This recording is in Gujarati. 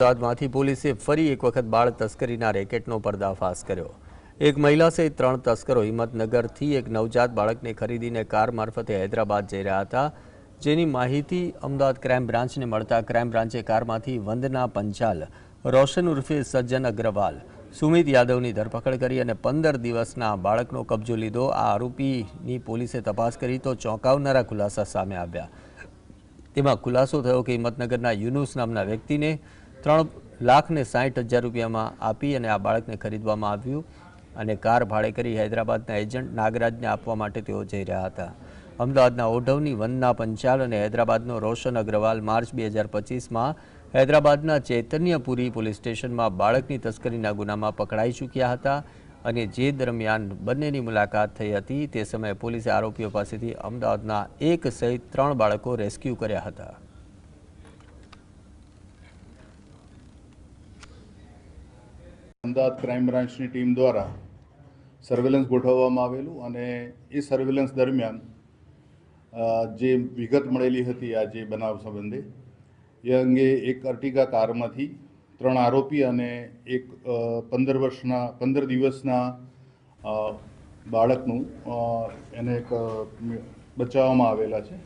અમદાવાદમાંથી પોલીસે ફરી એક વખત બાળ તસ્કરીના રેકેટનો પર્દાફાશ કર્યો। એક મહિલા સહિત 3 તસ્કરો હિંમતનગરથી એક નવજાત બાળકને ખરીદીને કાર મારફતે હૈદરાબાદ જઈ રહ્યા હતા, જેની માહિતી અમદાવાદ ક્રાઇમ બ્રાન્ચને મળતા ક્રાઇમ બ્રાન્ચે કારમાંથી વંદના પંચાલ, રોશન ઉર્ફે સજ્જન અગ્રવાલ, સુમિત યાદવની ધરપકડ કરી અને 15 દિવસના બાળકનો કબજો લીધો। આ આરોપીની પોલીસે તપાસ કરી તો ચોંકાવનારા ખુલાસા સામે આવ્યા। તેમાં ખુલાસો થયો કે હિંમતનગરના યુનુસ નામના વ્યક્તિને 3,60,000 રૂપિયામાં આપી અને આ બાળકને ખરીદવામાં આવ્યું અને કાર ભાડે કરી હૈદરાબાદના એજન્ટ નાગરાજને આપવા માટે તેઓ જઈ રહ્યા હતા। અમદાવાદના ઓઢવની વંદના પંચાલ અને હૈદરાબાદનો રોશન અગ્રવાલ માર્ચ 2025માં હૈદરાબાદના ચૈતન્યપુરી પોલીસ સ્ટેશનમાં બાળકની તસ્કરીના ગુનામાં પકડાઈ ચૂક્યા હતા અને જે દરમિયાન બંનેની મુલાકાત થઈ હતી તે સમયે પોલીસે આરોપીઓ પાસેથી અમદાવાદના 1 સહિત 3 બાળકો રેસ્ક્યુ કર્યા હતા। અમદાવાદ ક્રાઇમ બ્રાન્ચની ટીમ દ્વારા સર્વેલન્સ ગોઠવવામાં આવેલું અને એ સર્વેલન્સ દરમિયાન જે વિગત મળેલી હતી આ જે બનાવ સંબંધે એ અંગે એક અર્ટિગા કારમાંથી 3 આરોપી અને એક 15 દિવસના બાળકનું એને બચાવવામાં આવેલા છે।